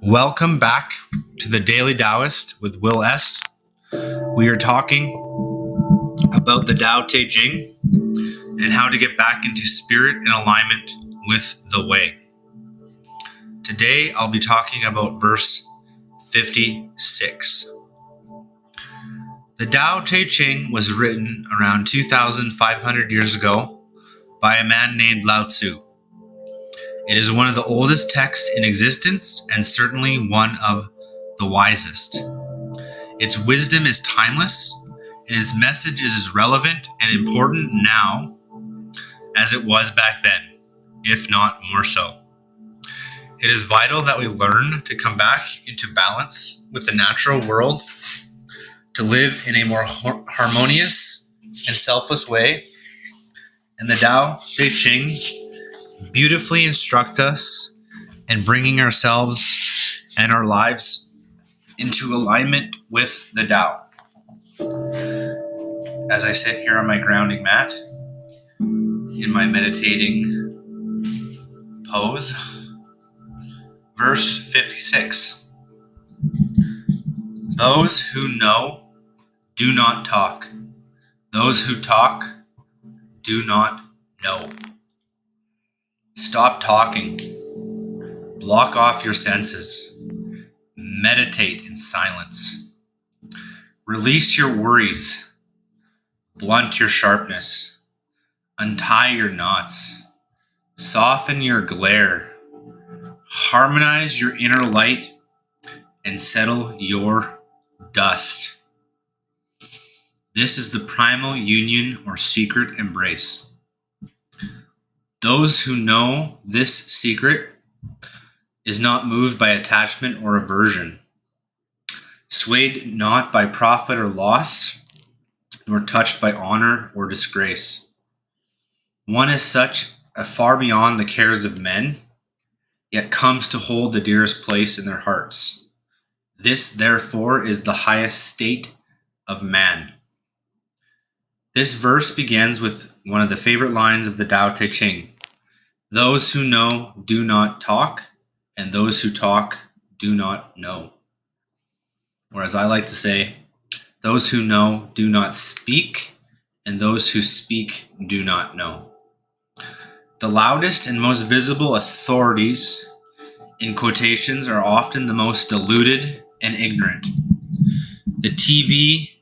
Welcome back to the Daily Taoist with Will S. We are talking about the Tao Te Ching and how to get back into spirit and alignment with the way. Today I'll be talking about verse 56. The Tao Te Ching was written around 2,500 years ago by a man named Lao-Tzu. It is one of the oldest texts in existence and certainly one of the wisest. Its wisdom is timeless, and its message is as relevant and important now as it was back then, if not more so. It is vital that we learn to come back into balance with the natural world, to live in a more harmonious and selfless way, and the Tao Te Ching beautifully instruct us in bringing ourselves and our lives into alignment with the Tao. As I sit here on my grounding mat, in my meditating pose, verse 56. Those who know do not talk. Those who talk do not know. Stop talking. Block off your senses. Meditate in silence. Release your worries. Blunt your sharpness. Untie your knots. Soften your glare. Harmonize your inner light and settle your dust. This is the primal union or secret embrace. Those who know this secret is not moved by attachment or aversion, swayed not by profit or loss, nor touched by honor or disgrace. One is such a far beyond the cares of men, yet comes to hold the dearest place in their hearts. This, therefore, is the highest state of man. This verse begins with one of the favorite lines of the Tao Te Ching. Those who know do not talk, and those who talk do not know. Or as I like to say, those who know do not speak, and those who speak do not know. The loudest and most visible authorities, in quotations, are often the most deluded and ignorant. The TV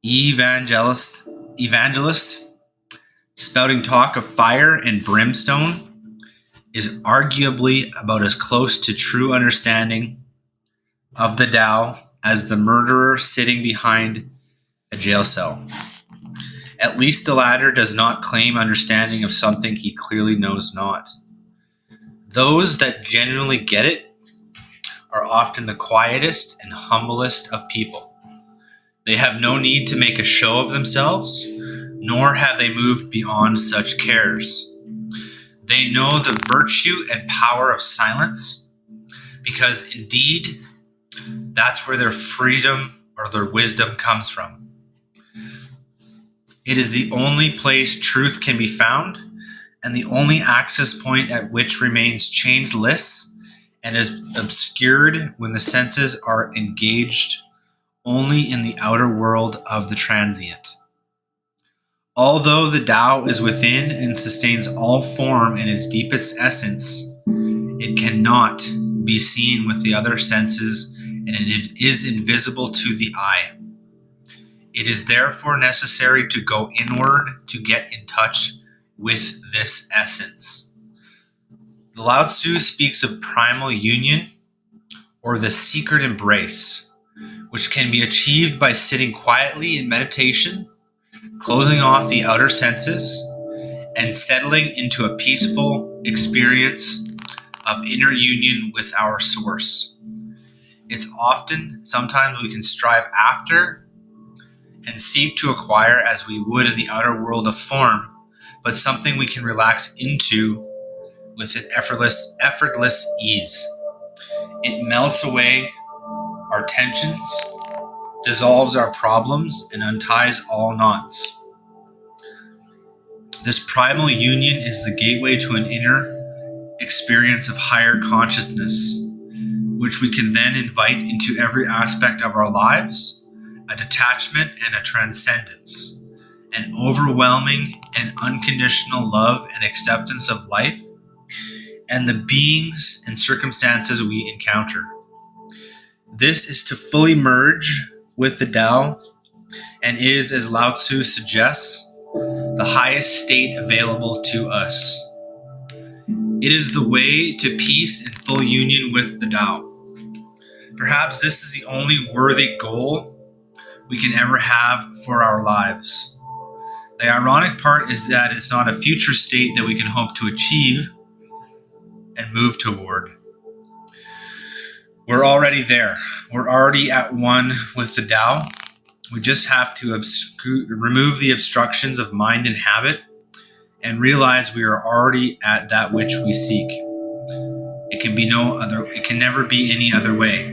evangelist spouting talk of fire and brimstone is arguably about as close to true understanding of the Tao as the murderer sitting behind a jail cell. At least the latter does not claim understanding of something he clearly knows not. Those that genuinely get it are often the quietest and humblest of people. They have no need to make a show of themselves, nor have they moved beyond such cares. They know the virtue and power of silence, because indeed, that's where their freedom or their wisdom comes from. It is the only place truth can be found, and the only access point at which remains changeless and is obscured when the senses are engaged only in the outer world of the transient. Although the Tao is within and sustains all form in its deepest essence, it cannot be seen with the other senses, and it is invisible to the eye. It is therefore necessary to go inward to get in touch with this essence. The Lao-Tzu speaks of primal union, or the secret embrace, which can be achieved by sitting quietly in meditation, closing off the outer senses, and settling into a peaceful experience of inner union with our source. It's sometimes we can strive after and seek to acquire as we would in the outer world of form, but something we can relax into with an effortless ease. It melts away our tensions, dissolves our problems, and unties all knots. This primal union is the gateway to an inner experience of higher consciousness, which we can then invite into every aspect of our lives, a detachment and a transcendence, an overwhelming and unconditional love and acceptance of life and the beings and circumstances we encounter. This is to fully merge with the Tao and is, as Lao-Tzu suggests, the highest state available to us. It is the way to peace and full union with the Tao. Perhaps this is the only worthy goal we can ever have for our lives. The ironic part is that it's not a future state that we can hope to achieve and move toward. We're already there. We're already at one with the Tao. We just have to remove the obstructions of mind and habit and realize we are already at that which we seek. It can never be any other way.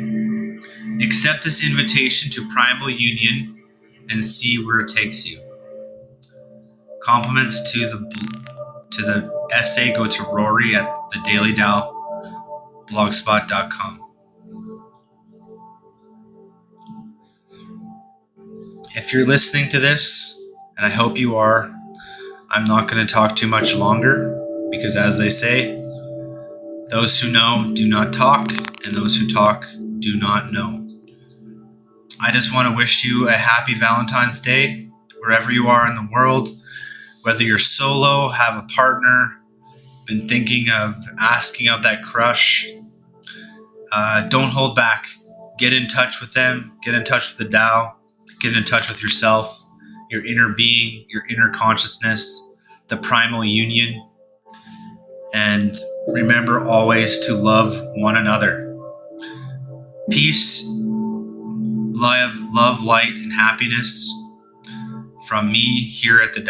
Accept this invitation to primal union and see where it takes you. Compliments to the essay go to Rory at the Daily Tao blogspot.com. If you're listening to this, and I hope you are, I'm not going to talk too much longer because, as they say, those who know do not talk, and those who talk do not know. I just want to wish you a happy Valentine's Day, wherever you are in the world, whether you're solo, have a partner, been thinking of asking out that crush. Don't hold back. Get in touch with them. Get in touch with the Tao. Get in touch with yourself, your inner being, your inner consciousness, the primal union. And remember always to love one another. Peace, love, light, and happiness from me here at the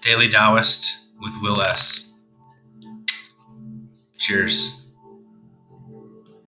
Daily Taoist with Will S. Cheers.